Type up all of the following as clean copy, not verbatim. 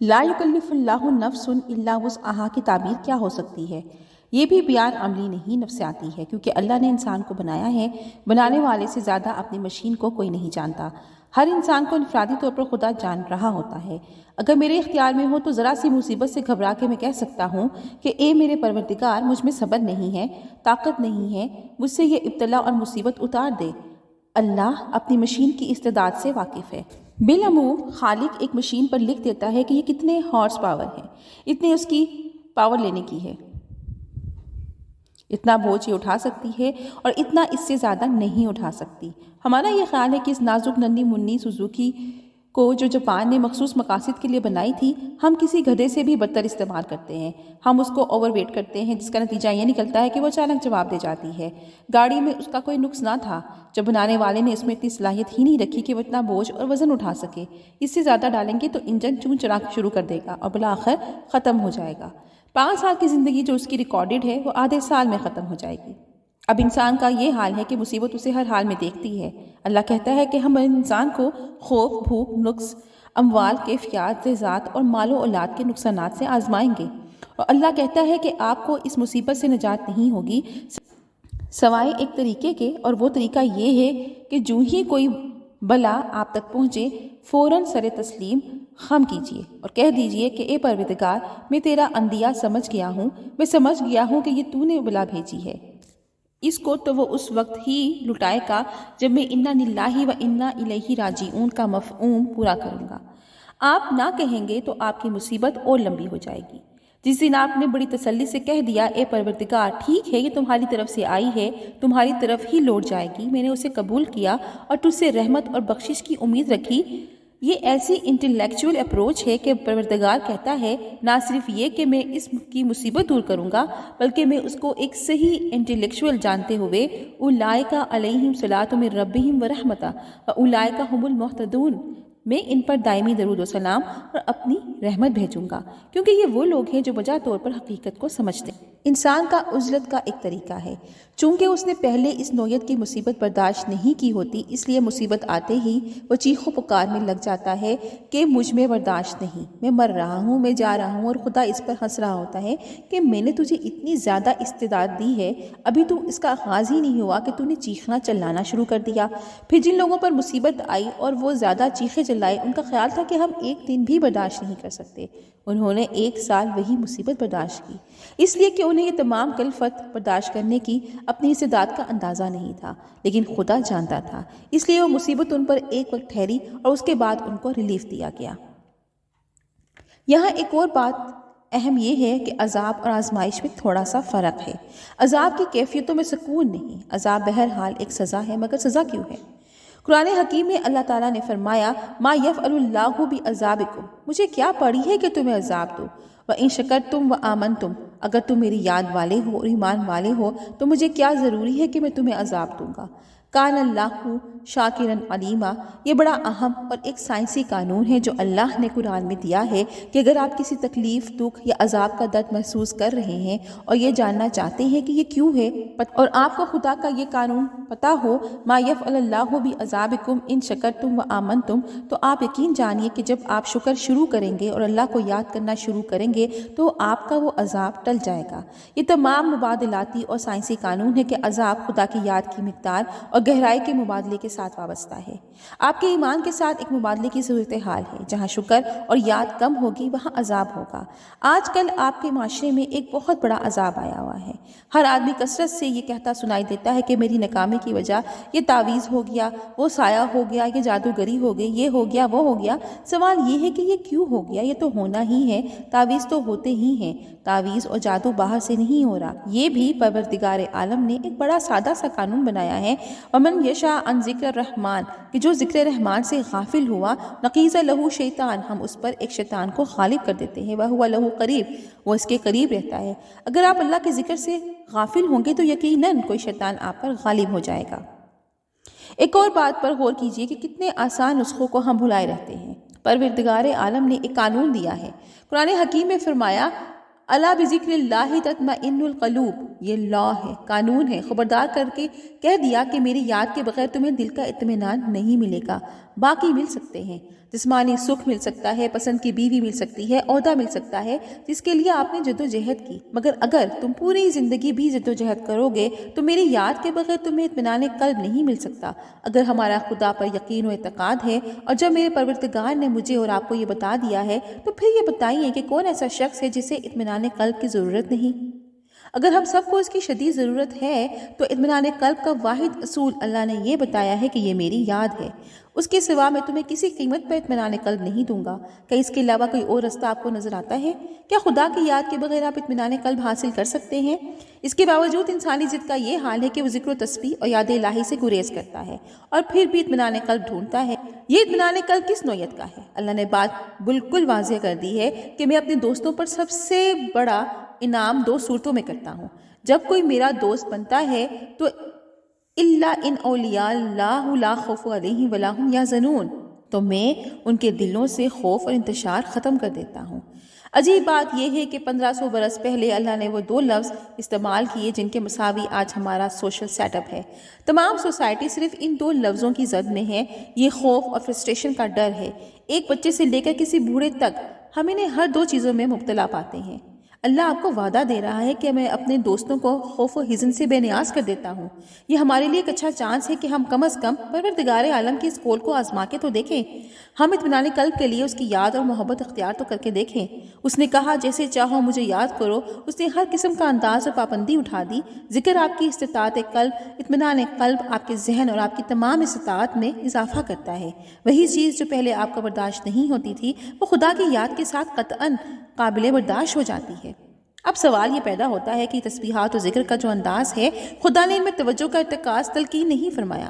لا یکلف اللہ نفس الا وسعہا کی تعبیر کیا ہو سکتی ہے؟ یہ بھی بیان عملی نہیں نفسیاتی ہے، کیونکہ اللہ نے انسان کو بنایا ہے، بنانے والے سے زیادہ اپنی مشین کو کوئی نہیں جانتا۔ ہر انسان کو انفرادی طور پر خدا جان رہا ہوتا ہے۔ اگر میرے اختیار میں ہو تو ذرا سی مصیبت سے گھبرا کے میں کہہ سکتا ہوں کہ اے میرے پروردگار، مجھ میں صبر نہیں ہے، طاقت نہیں ہے، مجھ سے یہ ابتلا اور مصیبت اتار دے۔ اللہ اپنی مشین کی استعداد سے واقف ہے۔ بالعموم خالق ایک مشین پر لکھ دیتا ہے کہ یہ کتنے ہارس پاور ہے، اتنے اس کی پاور لینے کی ہے، اتنا بوجھ یہ اٹھا سکتی ہے اور اتنا اس سے زیادہ نہیں اٹھا سکتی۔ ہمارا یہ خیال ہے کہ اس نازک ننھی منی سوزوکی کو جو جاپان نے مخصوص مقاصد کے لیے بنائی تھی، ہم کسی گدھے سے بھی بدتر استعمال کرتے ہیں۔ ہم اس کو اوور ویٹ کرتے ہیں، جس کا نتیجہ یہ نکلتا ہے کہ وہ اچانک جواب دے جاتی ہے۔ گاڑی میں اس کا کوئی نقص نہ تھا، جب بنانے والے نے اس میں اتنی صلاحیت ہی نہیں رکھی کہ وہ اتنا بوجھ اور وزن اٹھا سکے۔ اس سے زیادہ ڈالیں گے تو انجن چون چرا شروع کر دے گا اور بالآخر ختم ہو جائے گا۔ 5 سال کی زندگی جو اس کی ریکارڈڈ ہے، وہ آدھے سال میں ختم ہو جائے گی۔ اب انسان کا یہ حال ہے کہ مصیبت اسے ہر حال میں دیکھتی ہے۔ اللہ کہتا ہے کہ ہم انسان کو خوف، بھوک، نقص، اموال، کیفیات، ذات اور مال و اولاد کے نقصانات سے آزمائیں گے، اور اللہ کہتا ہے کہ آپ کو اس مصیبت سے نجات نہیں ہوگی سوائے ایک طریقے کے، اور وہ طریقہ یہ ہے کہ جو ہی کوئی بلا آپ تک پہنچے فوراً سر تسلیم خم کیجیے اور کہہ دیجیے کہ اے پروردگار، میں تیرا اندیا سمجھ گیا ہوں، میں سمجھ گیا ہوں کہ یہ تو نے بلا بھیجی ہے۔ اس کو تو وہ اس وقت ہی لٹائے گا جب میں انا للہ و انا الیہ راجعون کا مفہوم پورا کروں گا۔ آپ نہ کہیں گے تو آپ کی مصیبت اور لمبی ہو جائے گی۔ جس دن آپ نے بڑی تسلی سے کہہ دیا اے پروردگار، ٹھیک ہے یہ تمہاری طرف سے آئی ہے، تمہاری طرف ہی لوٹ جائے گی، میں نے اسے قبول کیا اور تجھ سے رحمت اور بخشش کی امید رکھی، یہ ایسی انٹلیکچوئل اپروچ ہے کہ پروردگار کہتا ہے نہ صرف یہ کہ میں اس کی مصیبت دور کروں گا، بلکہ میں اس کو ایک صحیح انٹلیکچوئل جانتے ہوئے اولئک علیہم صلاۃ من ربہم ورحمۃ واولئک ھم المہتدون، میں ان پر دائمی درود و سلام اور اپنی رحمت بھیجوں گا، کیونکہ یہ وہ لوگ ہیں جو بجا طور پر حقیقت کو سمجھتے ہیں۔ انسان کا عزلت کا ایک طریقہ ہے، چونکہ اس نے پہلے اس نوعیت کی مصیبت برداشت نہیں کی ہوتی، اس لیے مصیبت آتے ہی وہ چیخ و پکار میں لگ جاتا ہے کہ مجھ میں برداشت نہیں، میں مر رہا ہوں، میں جا رہا ہوں، اور خدا اس پر ہنس رہا ہوتا ہے کہ میں نے تجھے اتنی زیادہ استعداد دی ہے، ابھی تو اس کا آغاز ہی نہیں ہوا کہ تو نے چیخنا چلانا شروع کر دیا۔ پھر جن لوگوں پر مصیبت آئی اور وہ زیادہ چیخے چلائے، ان کا خیال تھا کہ ہم ایک دن بھی برداشت نہیں کر سکتے، انہوں نے 1 سال وہی مصیبت برداشت کی، اس لیے کہ انہیں یہ تمام کلفت برداشت کرنے کی اپنی استعداد کا اندازہ نہیں تھا، لیکن خدا جانتا تھا، اس لیے وہ مصیبت ان پر ایک وقت ٹھہری اور اس کے بعد ان کو ریلیف دیا گیا۔ یہاں ایک اور بات اہم یہ ہے کہ عذاب اور آزمائش میں تھوڑا سا فرق ہے۔ عذاب کی کیفیتوں میں سکون نہیں، عذاب بہرحال ایک سزا ہے، مگر سزا کیوں ہے؟ قرآن حکیم میں اللہ تعالیٰ نے فرمایا ما یفعل اللہ بعذابکم، مجھے کیا پڑی ہے کہ تمہیں عذاب دوں، وَإِن شَكَرْتُمْ وَآمَنْتُمْ، اگر تم میری یاد والے ہو اور ایمان والے ہو تو مجھے کیا ضروری ہے کہ میں تمہیں عذاب دوں گا۔ کان اللہ شاکرا علیما، یہ بڑا اہم اور ایک سائنسی قانون ہے جو اللہ نے قرآن میں دیا ہے کہ اگر آپ کسی تکلیف، دکھ یا عذاب کا درد محسوس کر رہے ہیں اور یہ جاننا چاہتے ہیں کہ یہ کیوں ہے، اور آپ کو خدا کا یہ قانون پتہ ہو ما یفعل اللہ بعذابکم ان شکرتم وآمنتم، تو آپ یقین جانیے کہ جب آپ شکر شروع کریں گے اور اللہ کو یاد کرنا شروع کریں گے تو آپ کا وہ عذاب ٹل جائے گا۔ یہ تمام مبادلاتی اور سائنسی قانون ہے کہ عذاب خدا کی یاد کی مقدار اور گہرائی کے مبادلے کے ساتھ وابستہ ہے۔ آپ کے ایمان کے ساتھ ایک مبادلے کی صورتحال ہے، جہاں شکر اور یاد کم ہوگی وہاں عذاب ہوگا۔ آج کل آپ کے معاشرے میں ایک بہت بڑا عذاب آیا ہوا ہے۔ ہر آدمی کثرت سے یہ کہتا سنائی دیتا ہے کہ میری ناکامی کی وجہ یہ تعویذ ہو گیا، وہ سایہ ہو گیا، یہ جادوگری ہو گئی، یہ ہو گیا، وہ ہو گیا۔ سوال یہ ہے کہ یہ کیوں ہو گیا؟ یہ تو ہونا ہی ہے، تعویذ تو ہوتے ہی ہیں، تعویذ اور جادو باہر سے نہیں ہو رہا۔ یہ بھی پروردگار عالم نے ایک بڑا سادہ سا قانون بنایا ہے، ومن یشاء عن ذکر الرحمن، کہ جو ذکر رحمان سے غافل ہوا نقیض لہو شیطان، ہم اس پر ایک شیطان کو غالب کر دیتے ہیں، وہو لہو قریب، وہ اس کے قریب رہتا ہے۔ اگر آپ اللہ کے ذکر سے غافل ہوں گے تو یقیناً کوئی شیطان آپ پر غالب ہو جائے گا۔ ایک اور بات پر غور کیجئے کہ کتنے آسان نسخوں کو ہم بھلائے رہتے ہیں۔ پروردگار عالم نے ایک قانون دیا ہے، قرآن حکیم میں فرمایا الا بذکر اللہ تطمئن القلوب، یہ لا ہے، قانون ہے، خبردار کر کے کہہ دیا کہ میری یاد کے بغیر تمہیں دل کا اطمینان نہیں ملے گا۔ باقی مل سکتے ہیں، جسمانی سکھ مل سکتا ہے، پسند کی بیوی مل سکتی ہے، عہدہ مل سکتا ہے جس کے لیے آپ نے جدوجہد کی، مگر اگر تم پوری زندگی بھی جدوجہد کرو گے تو میری یاد کے بغیر تمہیں اطمینان قلب نہیں مل سکتا۔ اگر ہمارا خدا پر یقین و اعتقاد ہے اور جب میرے پروردگار نے مجھے اور آپ کو یہ بتا دیا ہے تو پھر یہ بتائیے کہ کون ایسا شخص ہے جسے اطمینان قلب کی ضرورت نہیں؟ اگر ہم سب کو اس کی شدید ضرورت ہے تو اطمینان قلب کا واحد اصول اللہ نے یہ بتایا ہے کہ یہ میری یاد ہے، اس کے سوا میں تمہیں کسی قیمت پر اطمینان قلب نہیں دوں گا۔ کیا اس کے علاوہ کوئی اور رستہ آپ کو نظر آتا ہے؟ کیا خدا کی یاد کے بغیر آپ اطمینان قلب حاصل کر سکتے ہیں؟ اس کے باوجود انسانی ضد کا یہ حال ہے کہ وہ ذکر و تسبیح اور یاد الہی سے گریز کرتا ہے اور پھر بھی اطمینان قلب ڈھونڈتا ہے۔ یہ اطمینان قلب کس نوعیت کا ہے؟ اللہ نے بات بالکل واضح کر دی ہے کہ میں اپنے دوستوں پر سب سے بڑا انعام دو صورتوں میں کرتا ہوں۔ جب کوئی میرا دوست بنتا ہے تو اللہ ان اولیاء اللہ لا خوف علیہم ولا ہم یحزنون، تو میں ان کے دلوں سے خوف اور انتشار ختم کر دیتا ہوں۔ عجیب بات یہ ہے کہ 1500 برس پہلے اللہ نے وہ دو لفظ استعمال کیے جن کے مساوی آج ہمارا سوشل سیٹ اپ ہے۔ تمام سوسائٹی صرف ان دو لفظوں کی زد میں ہے۔ یہ خوف اور فرسٹریشن کا ڈر ہے۔ ایک بچے سے لے کر کسی بوڑھے تک ہم انہیں ہر دو چیزوں میں مبتلا پاتے ہیں۔ اللہ آپ کو وعدہ دے رہا ہے کہ میں اپنے دوستوں کو خوف و حزن سے بے نیاز کر دیتا ہوں۔ یہ ہمارے لیے ایک اچھا چانس ہے کہ ہم کم از کم پروردگار عالم کی اس قول کو آزما کے تو دیکھیں۔ ہم اطمینان قلب کے لیے اس کی یاد اور محبت اختیار تو کر کے دیکھیں۔ اس نے کہا جیسے چاہو مجھے یاد کرو۔ اس نے ہر قسم کا انداز اور پابندی اٹھا دی۔ ذکر آپ کی استطاعت قلب، اطمینان قلب آپ کے ذہن اور آپ کی تمام استطاعت میں اضافہ کرتا ہے۔ وہی چیز جو پہلے آپ کا برداشت نہیں ہوتی تھی وہ خدا کی یاد کے ساتھ قطعاً قابل برداشت ہو جاتی ہے۔ اب سوال یہ پیدا ہوتا ہے کہ تسبیحات و ذکر کا جو انداز ہے خدا نے ان میں توجہ کا ارتکاز تلقین نہیں فرمایا۔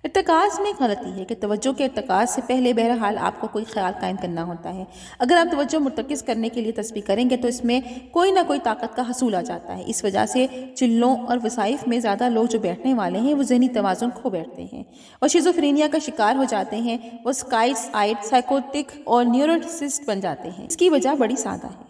ارتکاز میں ایک غلطی ہے کہ توجہ کے ارتکاز سے پہلے بہرحال آپ کو کوئی خیال قائم کرنا ہوتا ہے۔ اگر آپ توجہ مرتکز کرنے کے لیے تسبیح کریں گے تو اس میں کوئی نہ کوئی طاقت کا حصول آ جاتا ہے۔ اس وجہ سے چلوں اور وظائف میں زیادہ لوگ جو بیٹھنے والے ہیں وہ ذہنی توازن کھو بیٹھتے ہیں اور شیزوفرینیا کا شکار ہو جاتے ہیں۔ وہ اسکائٹس آئٹ، سائیکوٹک اور نیوروٹسسٹ بن جاتے ہیں۔ اس کی وجہ بڑی سادہ ہے۔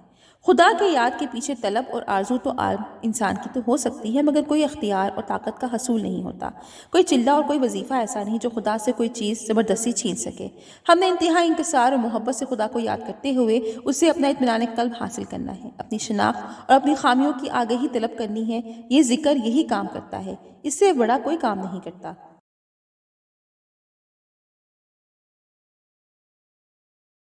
خدا کی یاد کے پیچھے طلب اور آرزو تو عالم انسان کی تو ہو سکتی ہے مگر کوئی اختیار اور طاقت کا حصول نہیں ہوتا۔ کوئی چلہ اور کوئی وظیفہ ایسا نہیں جو خدا سے کوئی چیز زبردستی چھین سکے۔ ہم نے انتہائی انکسار اور محبت سے خدا کو یاد کرتے ہوئے اس سے اپنا اطمینان قلب حاصل کرنا ہے، اپنی شناخت اور اپنی خامیوں کی آگہی طلب کرنی ہے۔ یہ ذکر یہی کام کرتا ہے، اس سے بڑا کوئی کام نہیں کرتا۔